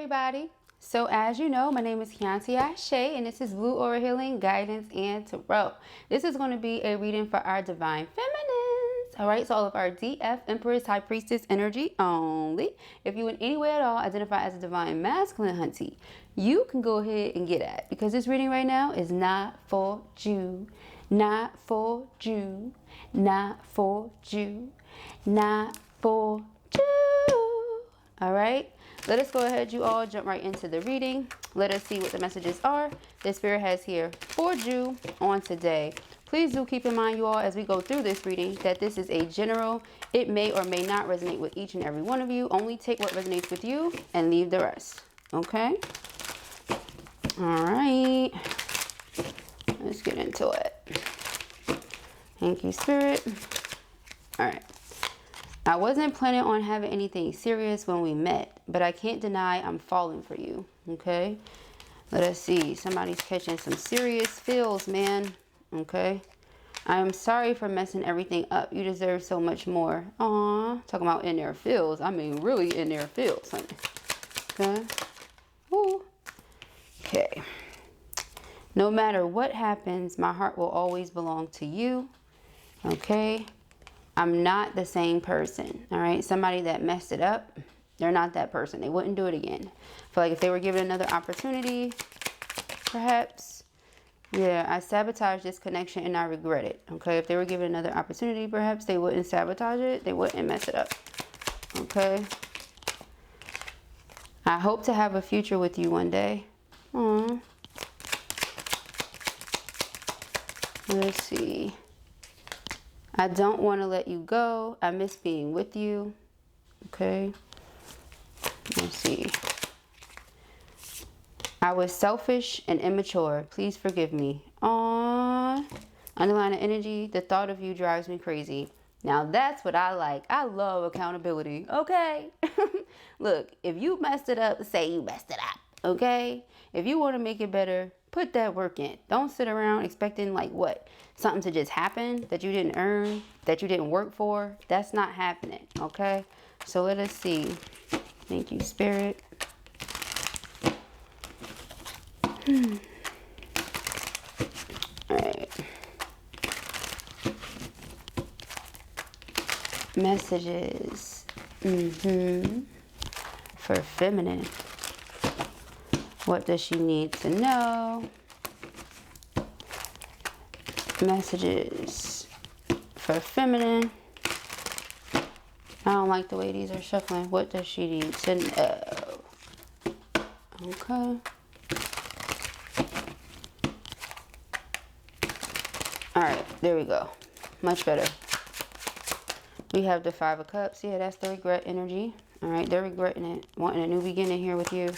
everybody. So as you know, my name is Kianti Ayshea and this is Blue Aura Healing, Guidance, and Tarot. This is going to be a reading for our Divine Feminines. Alright, so all of our DF, Empress, High Priestess energy only. If you in any way at all identify as a Divine Masculine, hunty, you can go ahead and get at, because this reading right now is not for you. Not for you. Not for you. Not for you. Alright, let us go ahead, you all, jump right into the reading. Let us see what the messages are that Spirit has here for you on today. Please do keep in mind, you all, as we go through this reading, that this is a general. It may or may not resonate with each and every one of you. Only take what resonates with you and leave the rest. Okay? Alright. Let's get into it. Thank you, Spirit. Alright. I wasn't planning on having anything serious when we met, but I can't deny I'm falling for you. Okay? Let us see. Somebody's catching some serious feels, man. Okay? I'm sorry for messing everything up. You deserve so much more. Aww. Talking about in their feels. I mean, really in their feels, honey. Okay? Ooh. Okay. No matter what happens, my heart will always belong to you. Okay? I'm not the same person. All right? Somebody that messed it up, they're not that person. They wouldn't do it again. I feel like if they were given another opportunity, perhaps, yeah, I sabotaged this connection and I regret it. Okay? If they were given another opportunity, perhaps they wouldn't sabotage it. They wouldn't mess it up. Okay? I hope to have a future with you one day. Aww. Let's see. I don't want to let you go. I miss being with you. Okay. Let's see. I was selfish and immature. Please forgive me. Aww. Underlying energy. The thought of you drives me crazy. Now that's what I like. I love accountability. Okay. Look, if you messed it up, say you messed it up. Okay. If you want to make it better, put that work in. Don't sit around expecting like what? Something to just happen that you didn't earn, that you didn't work for. That's not happening. Okay. So let us see. Thank you, Spirit. All right. Messages. For feminine. What does she need to know? Messages for feminine. I don't like the way these are shuffling. What does she need to know? Okay. Alright, there we go. Much better. We have the Five of Cups. Yeah, that's the regret energy. Alright, they're regretting it. Wanting a new beginning here with you.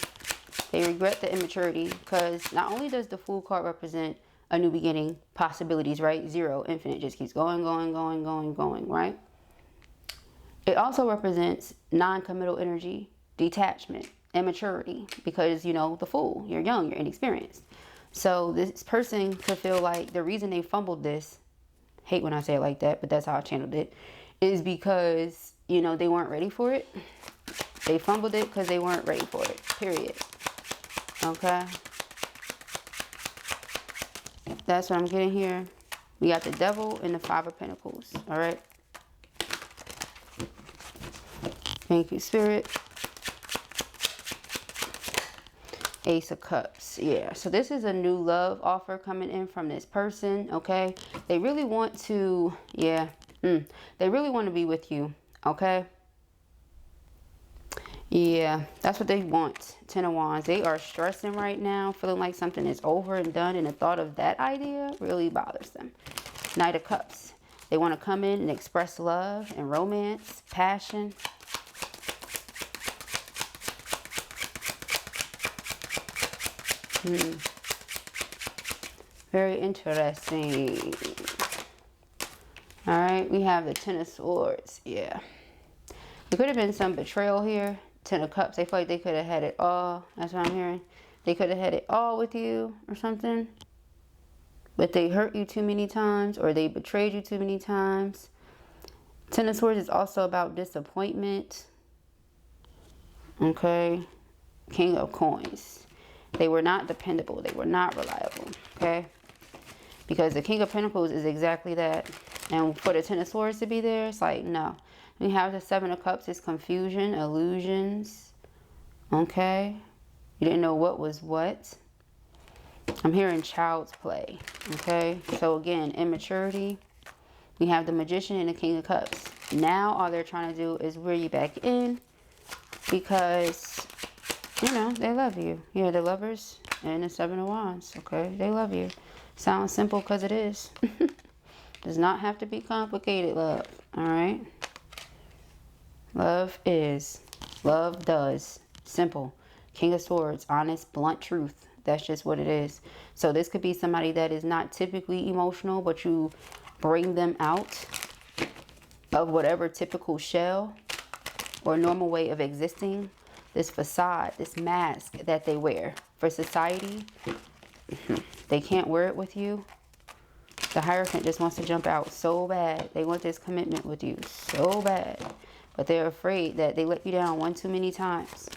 They regret the immaturity, because not only does the Fool card represent a new beginning, possibilities, right? Zero, infinite, just keeps going, right? It also represents non-committal energy, detachment, immaturity, because, you know, the Fool, you're young, you're inexperienced. So this person could feel like the reason they fumbled this, hate when I say it like that, but that's how I channeled it, is because, you know, they weren't ready for it. They fumbled it because they weren't ready for it, period. Okay. That's what I'm getting here. We got the Devil and the Five of Pentacles. All right. Thank you, Spirit. Ace of Cups. Yeah. So this is a new love offer coming in from this person. Okay. They really want to, yeah. They really want to be with you. Okay. Yeah, that's what they want. Ten of Wands. They are stressing right now, feeling like something is over and done, and the thought of that idea really bothers them. Knight of Cups. They want to come in and express love and romance, passion. Very interesting. All right, we have the Ten of Swords. Yeah. There could have been some betrayal here. Ten of Cups. They feel like they could have had it all. That's what I'm hearing. They could have had it all with you or something. But they hurt you too many times, or they betrayed you too many times. Ten of Swords is also about disappointment. Okay. King of Coins. They were not dependable. They were not reliable. Okay. Because the King of Pentacles is exactly that. And for the Ten of Swords to be there, it's like, no. We have the Seven of Cups. It's confusion, illusions. Okay. You didn't know what was what. I'm hearing child's play. Okay. So again, immaturity. We have the Magician and the King of Cups. Now all they're trying to do is reel you back in. Because, you know, they love you. Yeah, the Lovers and the Seven of Wands. Okay. They love you. Sounds simple because it is. Does not have to be complicated, love. Alright? Love is. Love does. Simple. King of Swords. Honest, blunt truth. That's just what it is. So this could be somebody that is not typically emotional, but you bring them out of whatever typical shell or normal way of existing. This facade, this mask that they wear for society. They can't wear it with you. The Hierophant just wants to jump out so bad. They want this commitment with you so bad. But they're afraid that they let you down one too many times.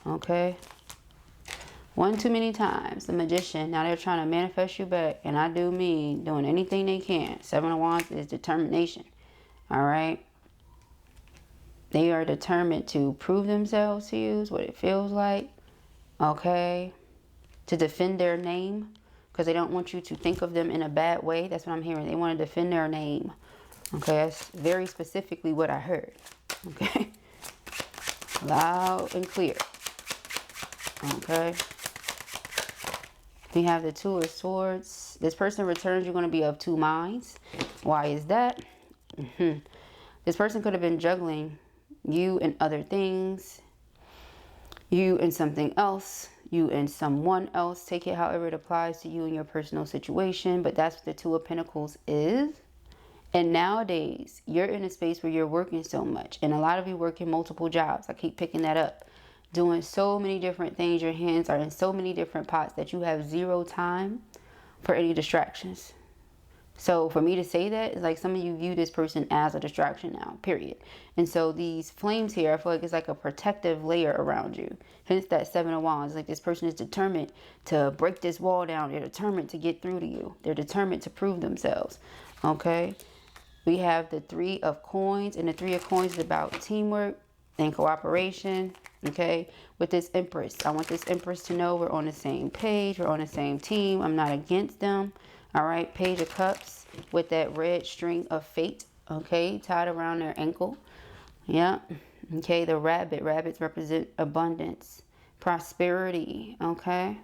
Okay? One too many times. The Magician. Now they're trying to manifest you back. And I do mean doing anything they can. Seven of Wands is determination. Alright? They are determined to prove themselves to you. Is what it feels like. Okay? To defend their name. Because they don't want you to think of them in a bad way. That's what I'm hearing. They want to defend their name. Okay, that's very specifically what I heard. Okay. Loud and clear. Okay. We have the Two of Swords. This person returns, you're going to be of two minds. Why is that? This person could have been juggling you and other things. You and something else. You and someone else. Take it however it applies to you and your personal situation. But that's what the Two of Pentacles is. And nowadays, you're in a space where you're working so much. And a lot of you work in multiple jobs. I keep picking that up. Doing so many different things. Your hands are in so many different pots that you have zero time for any distractions. So for me to say that, is like some of you view this person as a distraction now, period. And so these flames here, I feel like it's like a protective layer around you. Hence that Seven of Wands. Like this person is determined to break this wall down. They're determined to get through to you. They're determined to prove themselves. Okay. We have the Three of Coins. And the Three of Coins is about teamwork and cooperation. Okay. With this Empress. I want this Empress to know we're on the same page. We're on the same team. I'm not against them. All right, Page of Cups with that red string of fate, okay, tied around their ankle. Yeah, okay, the rabbit. Rabbits represent abundance, prosperity, okay.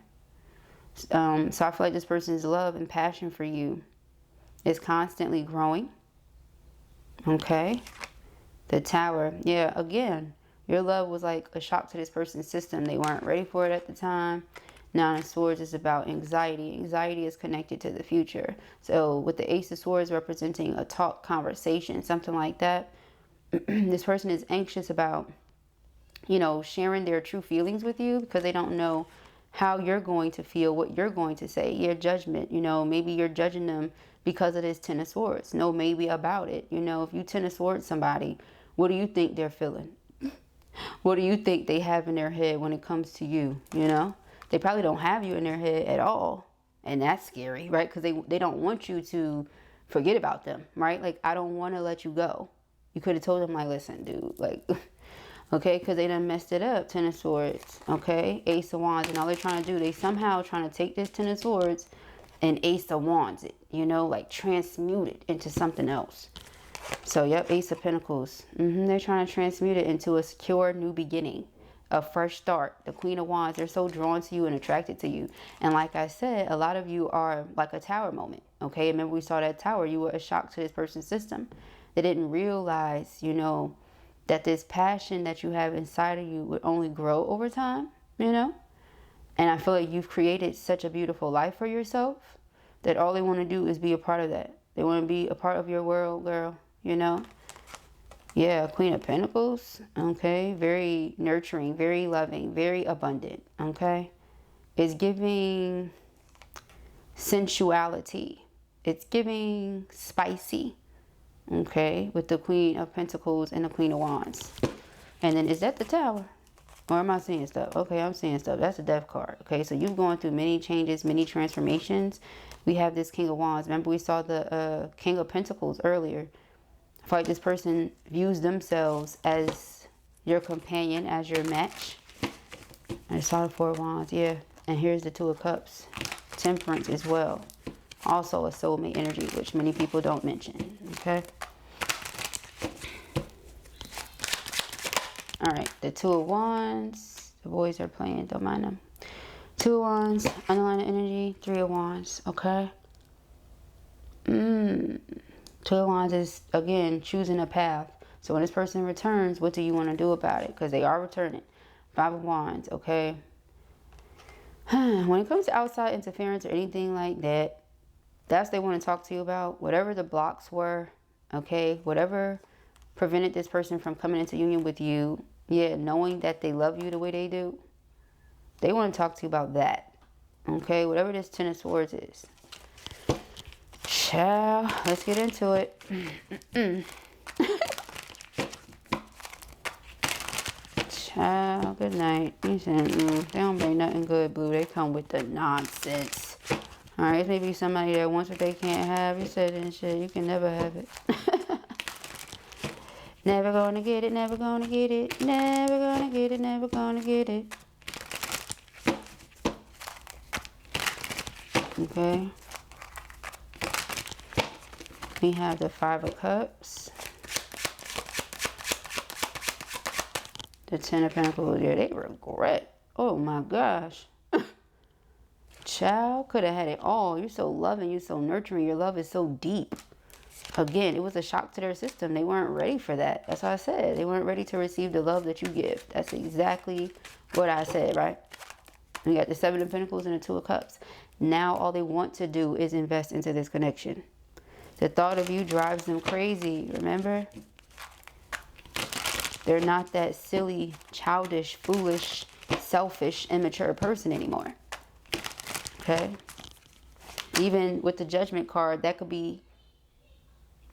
So I feel like this person's love and passion for you is constantly growing, okay. The Tower, yeah, again, your love was like a shock to this person's system. They weren't ready for it at the time. Nine of Swords is about anxiety. Anxiety is connected to the future. So with the Ace of Swords representing a talk, conversation, something like that, this person is anxious about, you know, sharing their true feelings with you because they don't know how you're going to feel, what you're going to say, your judgment. You know, maybe you're judging them because of this Ten of Swords. No, maybe about it. You know, if you Ten of Swords somebody, what do you think they're feeling? What do you think they have in their head when it comes to you, you know? They probably don't have you in their head at all. And that's scary, right? Because they don't want you to forget about them, right? Like, I don't want to let you go. You could have told them, like, listen, dude, like, okay? Because they done messed it up. Ten of Swords, okay? Ace of Wands. And all they're trying to do, they somehow trying to take this Ten of Swords and Ace of Wands it, you know? Like, transmute it into something else. So, yep, Ace of Pentacles. They're trying to transmute it into a secure new beginning. A fresh start. The Queen of Wands, they're so drawn to you and attracted to you. And like I said, a lot of you are like a tower moment. Okay, remember we saw that tower. You were a shock to this person's system. They didn't realize, you know, that this passion that you have inside of you would only grow over time, you know. And I feel like you've created such a beautiful life for yourself that all they want to do is be a part of that. They want to be a part of your world, girl, you know. Yeah, Queen of Pentacles, okay, very nurturing, very loving, very abundant, okay. It's giving sensuality. It's giving spicy, okay, with the Queen of Pentacles and the Queen of Wands. And then is that the Tower? Or am I seeing stuff? Okay, I'm seeing stuff. That's a death card. Okay, so you've gone through many changes, many transformations. We have this King of Wands. Remember we saw the King of Pentacles earlier. I feel like this person views themselves as your companion, as your match. I saw the Four of Wands, yeah. And here's the Two of Cups. Temperance as well. Also a soulmate energy, which many people don't mention, okay? All right, the Two of Wands. The boys are playing, don't mind them. Two of Wands, underlying energy, Three of Wands, okay? Two of Wands is, again, choosing a path. So when this person returns, what do you want to do about it? Because they are returning. Five of Wands, okay? When it comes to outside interference or anything like that, that's what they want to talk to you about. Whatever the blocks were, okay? Whatever prevented this person from coming into union with you, yeah, knowing that they love you the way they do, they want to talk to you about that, okay? Whatever this Ten of Swords is. Child, let's get into it. Child, good night. You said, they don't bring nothing good, boo. They come with the nonsense. Alright, it's maybe somebody that wants what they can't have. You said and shit, you can never have it. Never gonna get it, never gonna get it. Never gonna get it, never gonna get it. Okay. We have the Five of Cups. The Ten of Pentacles. Yeah, they regret. Oh my gosh. Child, could have had it all. You're so loving. You're so nurturing. Your love is so deep. Again, it was a shock to their system. They weren't ready for that. That's what I said. They weren't ready to receive the love that you give. That's exactly what I said, right? We got the Seven of Pentacles and the Two of Cups. Now all they want to do is invest into this connection. The thought of you drives them crazy, remember? They're not that silly, childish, foolish, selfish, immature person anymore. Okay? Even with the Judgment card, that could be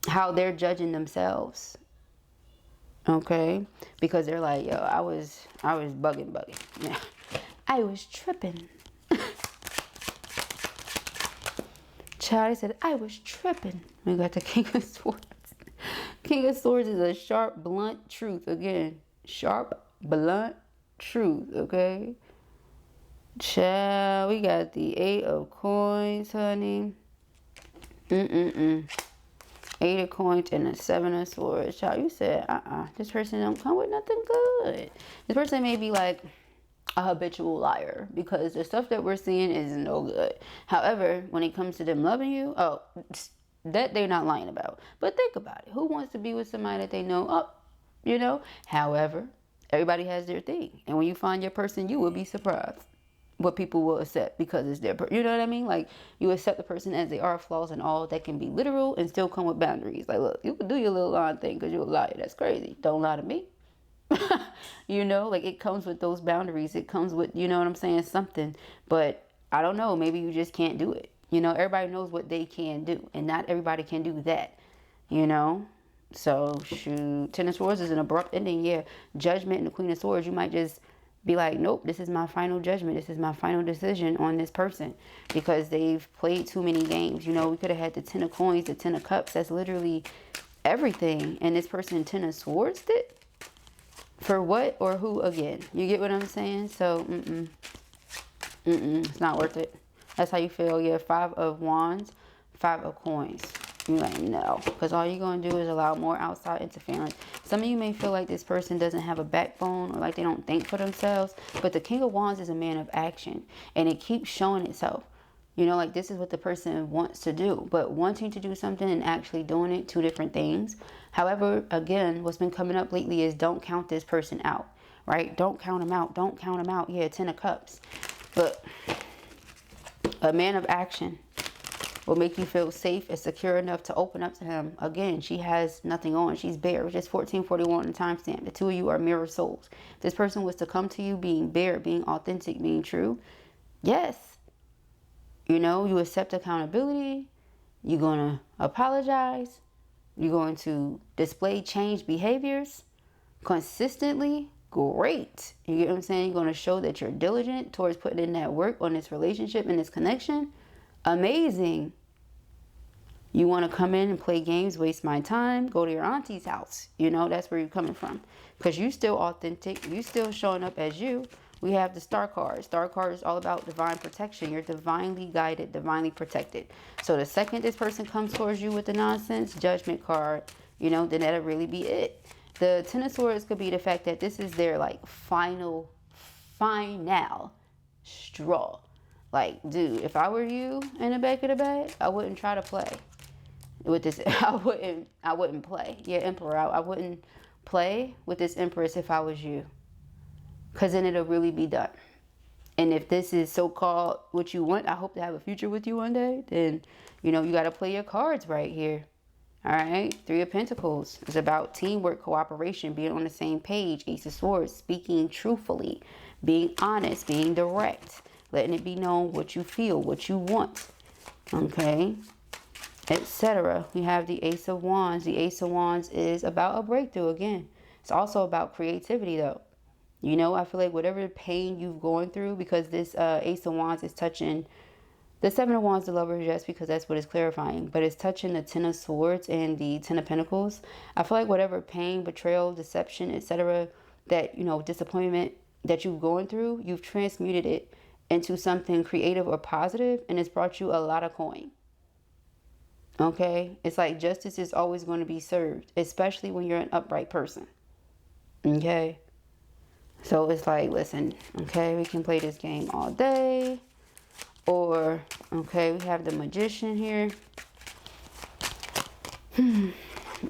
how they're judging themselves. Okay? Because they're like, yo, I was bugging. Yeah. I was tripping. Child, said, I was tripping. We got the King of Swords. King of Swords is a sharp, blunt truth. Again, sharp, blunt truth, okay? Child, we got the Eight of Coins, honey. Eight of Coins and the Seven of Swords. Child, you said, this person don't come with nothing good. This person may be like a habitual liar because the stuff that we're seeing is no good. However, when it comes to them loving you, that they're not lying about. But think about it. Who wants to be with somebody that they know? You know? However, everybody has their thing. And when you find your person, you will be surprised what people will accept because it's their you know what I mean? Like, you accept the person as they are, flaws and all. That can be literal and still come with boundaries. Like, look, you can do your little lying thing because you're a liar. That's crazy. Don't lie to me. You know, like, it comes with those boundaries. It comes with, you know what I'm saying, something. But I don't know, maybe you just can't do it. You know, everybody knows what they can do, and not everybody can do that, you know. So shoot, Ten of Swords is an abrupt ending. Yeah, Judgment and the Queen of Swords, you might just be like, nope, this is my final judgment, this is my final decision on this person, because they've played too many games. You know, we could have had the Ten of Coins, the Ten of Cups. That's literally everything, and this person Ten of Swords did. For what or who again? You get what I'm saying? So, it's not worth it. That's how you feel. Yeah, Five of Wands, Five of Coins. You're like, no. Because all you're going to do is allow more outside interference. Some of you may feel like this person doesn't have a backbone or like they don't think for themselves. But the King of Wands is a man of action. And it keeps showing itself. You know, like, this is what the person wants to do. But wanting to do something and actually doing it, two different things. However, again, what's been coming up lately is don't count this person out. Right? Don't count him out. Don't count him out. Yeah, Ten of Cups. But a man of action will make you feel safe and secure enough to open up to him. Again, she has nothing on. She's bare. It's just 1441 on the timestamp. The two of you are mirror souls. If this person was to come to you being bare, being authentic, being true, yes. You know, you accept accountability. You're going to apologize. You're going to display changed behaviors consistently, great. You get what I'm saying? You're going to show that you're diligent towards putting in that work on this relationship and this connection. Amazing. You want to come in and play games, waste my time, go to your auntie's house. You know, that's where you're coming from. Because you still authentic. You still showing up as you. We have the star card. Star card is all about divine protection. You're divinely guided, divinely protected. So the second this person comes towards you with the nonsense, judgment card, you know, then that'll really be it. The Ten of Swords could be the fact that this is their like final straw. Like, dude, if I were you in the back of the bag, I wouldn't try to play with this. I wouldn't play. Yeah, Emperor, I wouldn't play with this Empress if I was you. Because then it'll really be done. And if this is so-called what you want, I hope to have a future with you one day, then, you know, you got to play your cards right here. All right. Three of Pentacles is about teamwork, cooperation, being on the same page. Ace of Swords, speaking truthfully, being honest, being direct, letting it be known what you feel, what you want. Okay. Etc. We have the Ace of Wands. The Ace of Wands is about a breakthrough again. It's also about creativity though. You know, I feel like whatever pain you've gone through, because this Ace of Wands is touching the Seven of Wands, the Lovers, yes, because that's what it's clarifying. But it's touching the Ten of Swords and the Ten of Pentacles. I feel like whatever pain, betrayal, deception, etc., that, you know, disappointment that you've gone through, you've transmuted it into something creative or positive, and it's brought you a lot of coin. Okay? It's like justice is always going to be served, especially when you're an upright person. Okay? So it's like, listen, okay, we can play this game all day. Or, okay, we have the Magician here.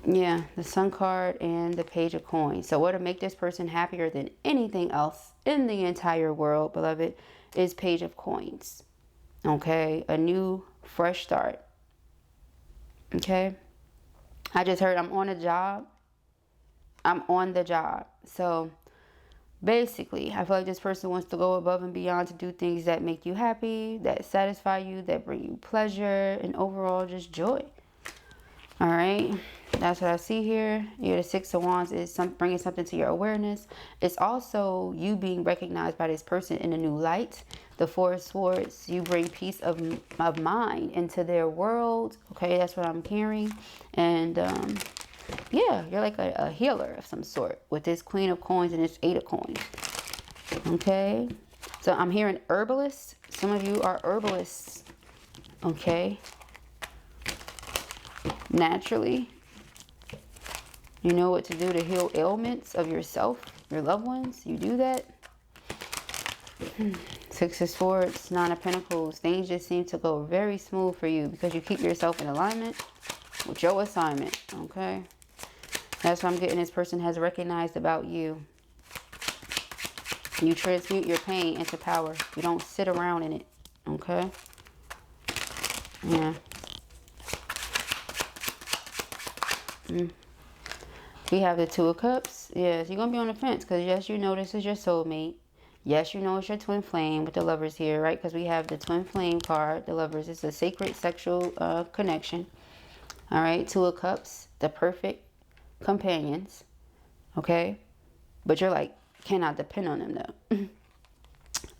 Yeah, the Sun card and the Page of Coins. So what'll make this person happier than anything else in the entire world, beloved, is Page of Coins. Okay, a new, fresh start. Okay, I just heard I'm on a job. I'm on the job. So basically, I feel like this person wants to go above and beyond to do things that make you happy, that satisfy you, that bring you pleasure, and overall just joy. All right, that's what I see here. Yeah, the Six of Wands is bringing something to your awareness. It's also you being recognized by this person in a new light. The Four of Swords, you bring peace of mind into their world. Okay, that's what I'm hearing. And yeah, you're like a healer of some sort with this Queen of Coins and this Eight of Coins. Okay, so I'm hearing herbalists. Some of you are herbalists. Okay, naturally, you know what to do to heal ailments of yourself, your loved ones. You do that. Six of Swords, Nine of Pentacles. Things just seem to go very smooth for you because you keep yourself in alignment with your assignment. Okay, that's what I'm getting. This person has recognized about you. You transmute your pain into power. You don't sit around in it. Okay, yeah. We have the Two of Cups. Yes, you're going to be on the fence because yes, you know this is your soulmate. Yes, you know it's your twin flame with the Lovers here, right? Because we have the twin flame card. The Lovers is a sacred sexual connection. All right, Two of Cups, the perfect companions. Okay, but you're like, cannot depend on them though.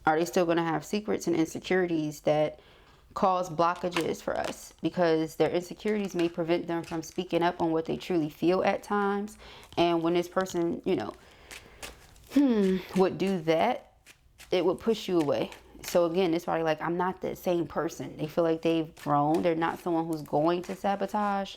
Are they still going to have secrets and insecurities that cause blockages for us? Because their insecurities may prevent them from speaking up on what they truly feel at times. And when this person, you know, would do that, it would push you away. So again, it's probably like, I'm not the same person. They feel like they've grown. They're not someone who's going to sabotage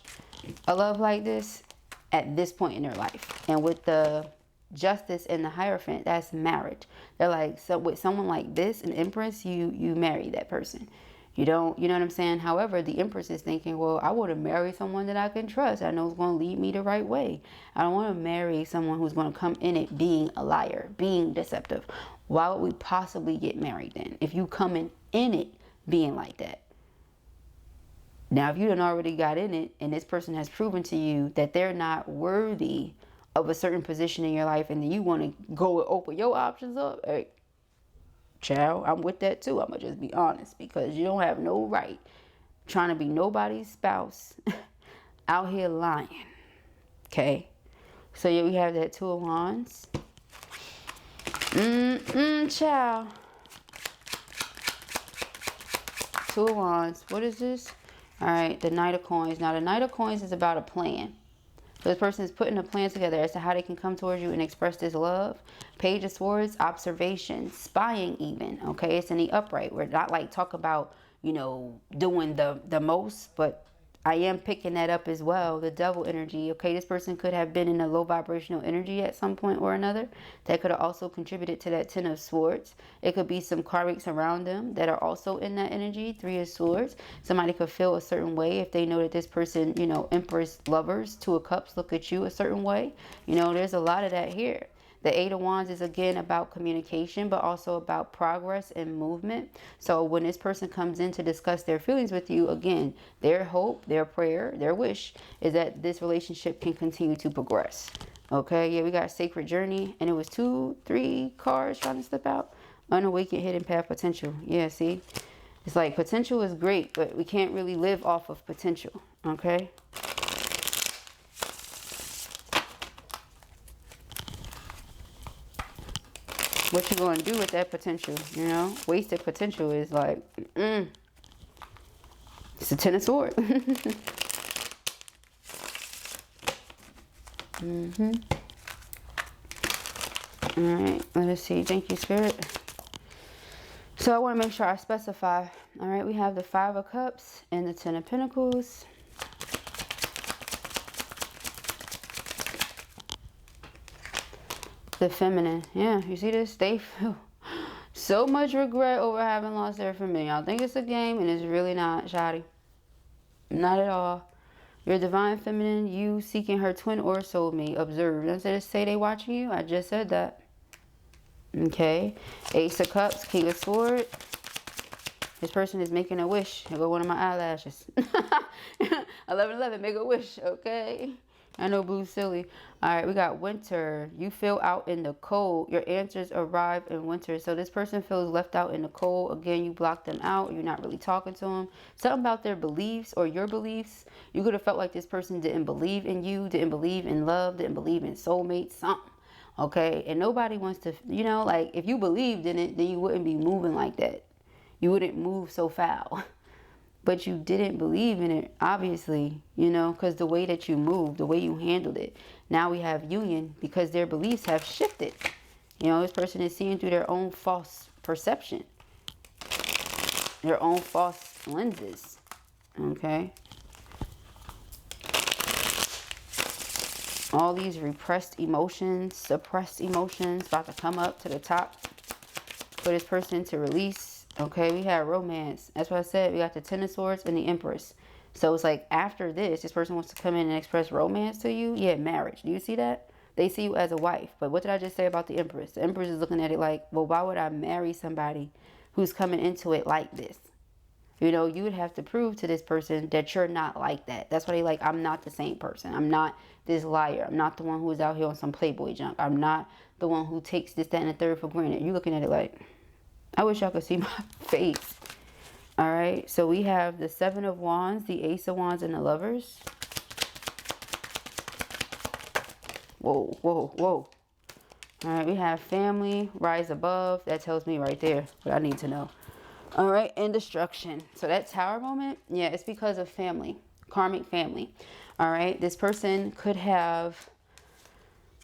a love like this at this point in their life. And with the Justice and the Hierophant, that's marriage. They're like, so with someone like this, an Empress, you marry that person. You don't, you know what I'm saying? However, the Empress is thinking, well, I want to marry someone that I can trust. I know is going to lead me the right way. I don't want to marry someone who's going to come in it being a liar, being deceptive. Why would we possibly get married then? If you come in it being like that. Now, if you done already got in it and this person has proven to you that they're not worthy of a certain position in your life, and then you want to go and open your options up, hey, child, I'm with that too. I'm gonna just be honest, because you don't have no right trying to be nobody's spouse out here lying. Okay, so yeah, we have that Two of Wands. Ciao. Two of Wands. What is this? All right, the Knight of Coins. Now, the Knight of Coins is about a plan. So this person is putting a plan together as to how they can come towards you and express this love. Page of Swords, observation, spying even. Okay, it's in the upright. We're not like talk about, you know, doing the most, but I am picking that up as well. The Devil energy. Okay, this person could have been in a low vibrational energy at some point or another. That could have also contributed to that Ten of Swords. It could be some karmics around them that are also in that energy. Three of Swords. Somebody could feel a certain way if they know that this person, you know, Empress, Lovers, Two of Cups, look at you a certain way. You know, there's a lot of that here. The Eight of Wands is again about communication, but also about progress and movement. So when this person comes in to discuss their feelings with you, again, their hope, their prayer, their wish is that this relationship can continue to progress. Okay, yeah, we got Sacred Journey, and it was 2, 3 cards trying to step out. Unawakened Hidden Path Potential. Yeah, see? It's like potential is great, but we can't really live off of potential. Okay? What you gonna do with that potential, you know? Wasted potential is like, it's a Ten of Swords. All right, let us see. Thank you, Spirit. So I want to make sure I specify. All right, we have the Five of Cups and the Ten of Pentacles. The Feminine. Yeah, you see this? They feel so much regret over having lost their feminine. Y'all think it's a game, and it's really not, shoddy. Not at all. Your Divine Feminine, you seeking her twin or soulmate. Observe. Don't say they watching you. I just said that. Okay. Ace of Cups, King of Swords. This person is making a wish. Here go one of my eyelashes. 1111, make a wish, okay? I know Boo's silly. All right, we got Winter. You feel out in the cold. Your answers arrive in winter. So this person feels left out in the cold. Again, you block them out. You're not really talking to them. Something about their beliefs or your beliefs. You could have felt like this person didn't believe in you, didn't believe in love, didn't believe in soulmates, something. Okay, and nobody wants to, you know, like if you believed in it, then you wouldn't be moving like that. You wouldn't move so foul. But you didn't believe in it, obviously, you know, because the way that you moved, the way you handled it. Now we have union because their beliefs have shifted. You know, this person is seeing through their own false perception. Their own false lenses. Okay. All these repressed emotions, suppressed emotions about to come up to the top for this person to release. Okay, we have romance. That's what I said. We got the Ten of Swords and the Empress. So it's like after this person wants to come in and express romance to you. Yeah, marriage. Do you see that? They see you as a wife. But what did I just say about the Empress? The Empress is looking at it like, well, why would I marry somebody who's coming into it like this? You know, you would have to prove to this person that you're not like that. That's why they like, I'm not the same person. I'm not this liar. I'm not the one who's out here on some Playboy junk. I'm not the one who takes this, that, and the third for granted. You're looking at it like, I wish y'all could see my face. All right. So we have the Seven of Wands, the Ace of Wands, and the Lovers. Whoa, whoa, whoa. All right. We have family, rise above. That tells me right there what I need to know. All right. And destruction. So that Tower moment, yeah, it's because of family, karmic family. All right. This person could have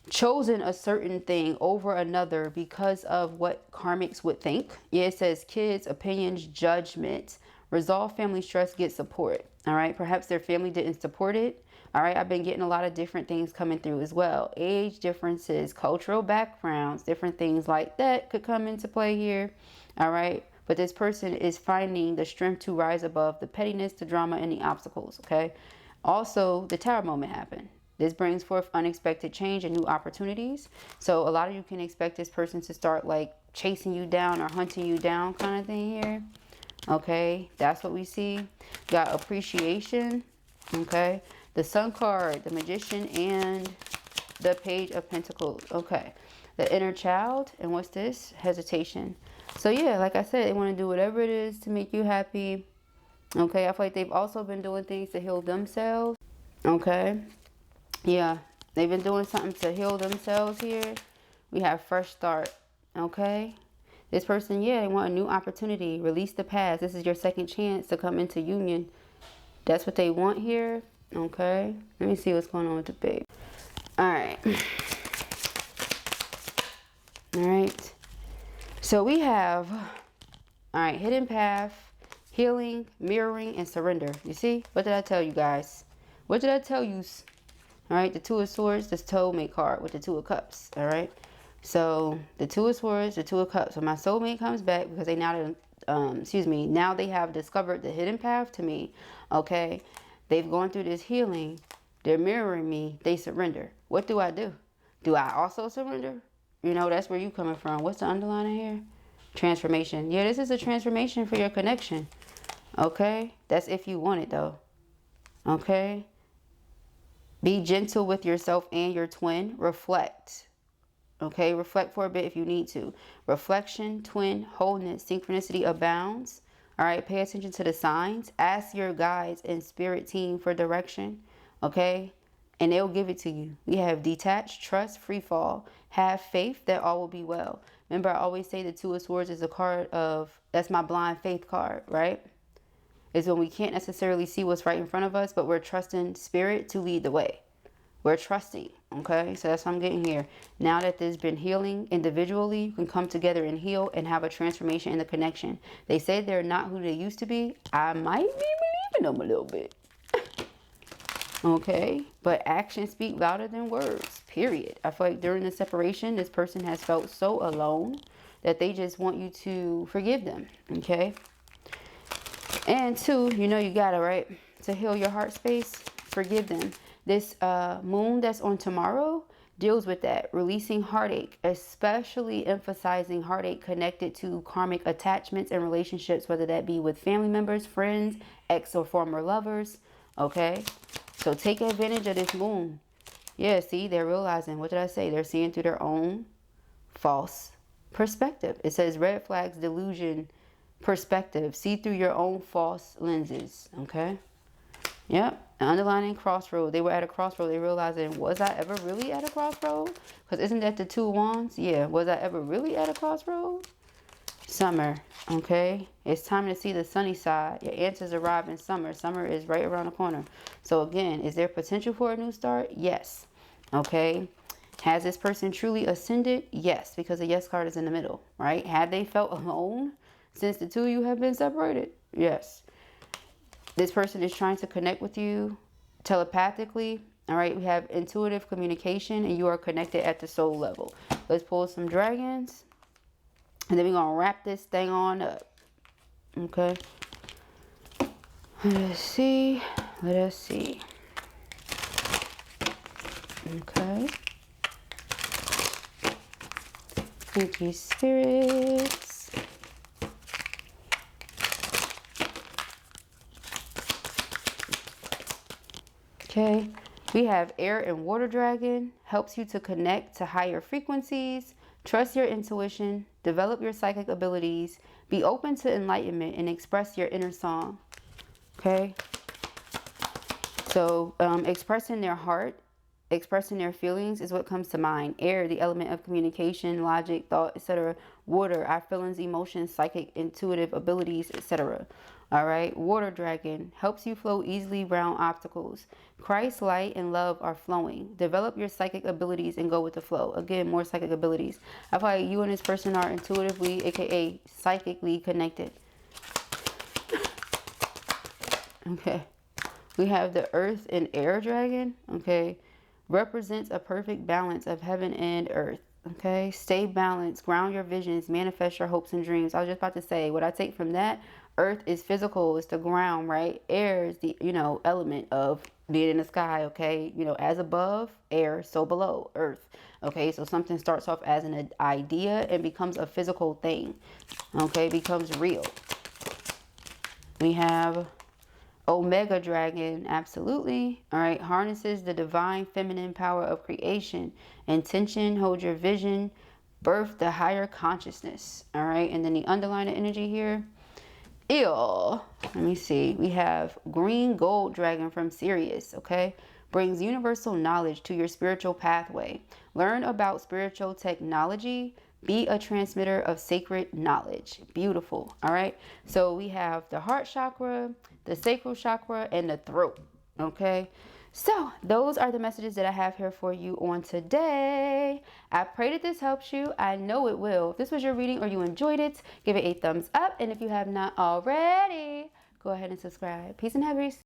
chosen a certain thing over another because of what karmics would think. Yeah, it says kids, opinions, judgment. Resolve family stress, get support. All right, perhaps their family didn't support it. All right, I've been getting a lot of different things coming through as well. Age differences, cultural backgrounds, different things like that could come into play here. All right, but this person is finding the strength to rise above the pettiness, the drama, and the obstacles. Okay, also the Tower moment happened. This brings forth unexpected change and new opportunities. So a lot of you can expect this person to start like chasing you down or hunting you down kind of thing here. Okay, that's what we see. Got appreciation. Okay, the Sun card, the Magician, and the Page of Pentacles. Okay, the Inner Child. And what's this? Hesitation. So yeah, like I said, they want to do whatever it is to make you happy. Okay, I feel like they've also been doing things to heal themselves. Okay. Yeah, they've been doing something to heal themselves here. We have fresh start. Okay. This person, yeah, they want a new opportunity. Release the past. This is your second chance to come into union. That's what they want here. Okay. Let me see what's going on with the babe. All right. All right. So we have, all right, hidden path, healing, mirroring, and surrender. You see? What did I tell you guys? What did I tell you? All right. The Two of Swords, this soulmate card with the Two of Cups. All right. So the Two of Swords, the Two of Cups. So my soulmate comes back because they now, now they have discovered the hidden path to me. Okay. They've gone through this healing. They're mirroring me. They surrender. What do? Do I also surrender? You know, that's where you coming from. What's the underlining here? Transformation. Yeah, this is a transformation for your connection. Okay. That's if you want it though. Okay. Be gentle with yourself and your twin. Reflect. Okay, reflect for a bit if you need to. Reflection, twin, wholeness, synchronicity abounds. All right, pay attention to the signs. Ask your guides and spirit team for direction. Okay, and they'll give it to you. We have detached, trust, free fall. Have faith that all will be well. Remember, I always say the Two of Swords is a card of, that's my blind faith card, right? It's when we can't necessarily see what's right in front of us, but we're trusting spirit to lead the way. We're trusting, okay? So that's what I'm getting here. Now that there's been healing individually, you can come together and heal and have a transformation in the connection. They say they're not who they used to be. I might be believing them a little bit. Okay? But actions speak louder than words, period. I feel like during the separation, this person has felt so alone that they just want you to forgive them, okay? And two, you know you gotta, right? To heal your heart space, forgive them. This moon that's on tomorrow deals with that, releasing heartache, especially emphasizing heartache connected to karmic attachments and relationships, whether that be with family members, friends, ex or former lovers. Okay, so take advantage of this moon. Yeah, see, they're realizing, what did I say? They're seeing through their own false perspective. It says red flags, delusion, perspective. See through your own false lenses. Okay. Yep. Underlining crossroad. They were at a crossroad. They realizing, was I ever really at a crossroad? Because isn't that the Two of Wands? Yeah. Was I ever really at a crossroad? Summer. Okay. It's time to see the sunny side. Your answers arrive in summer. Summer is right around the corner. So again, is there potential for a new start? Yes. Okay. Has this person truly ascended? Yes. Because the yes card is in the middle, right? Have they felt alone since the two of you have been separated? Yes. This person is trying to connect with you telepathically. All right, we have intuitive communication and you are connected at the soul level. Let's pull some dragons. And then we're going to wrap this thing on up. Okay. Let us see. Let us see. Okay. Thank you, spirits. Okay, we have air and water dragon, helps you to connect to higher frequencies, trust your intuition, develop your psychic abilities, be open to enlightenment, and express your inner song. Okay, so expressing their heart, expressing their feelings is what comes to mind. Air, the element of communication, logic, thought, etc. Water, our feelings, emotions, psychic, intuitive abilities, etc. All right, water dragon helps you flow easily around obstacles. Christ, light, and love are flowing. Develop your psychic abilities and go with the flow. Again, more psychic abilities. I feel like you and this person are intuitively, aka psychically connected. Okay, we have the earth and air dragon. Okay, represents a perfect balance of heaven and earth. Okay, stay balanced, ground your visions, manifest your hopes and dreams. I was just about to say, what I take from that, earth is physical, it's the ground, right? Air is the, element of being in the sky, okay? As above, air, so below, earth. Okay, so something starts off as an idea and becomes a physical thing. Okay, becomes real. We have Omega dragon, absolutely. All right, harnesses the divine feminine power of creation. Intention, hold your vision, birth the higher consciousness. All right, and then the underlying energy here. Ew. Let me see. We have green gold dragon from Sirius, okay? Brings universal knowledge to your spiritual pathway. Learn about spiritual technology, Be a transmitter of sacred knowledge. Beautiful. All right. So we have the heart chakra, the sacral chakra, and the throat. Okay. So those are the messages that I have here for you on today. I pray that this helps you. I know it will. If this was your reading or you enjoyed it, give it a thumbs up. And if you have not already, go ahead and subscribe. Peace and happiness.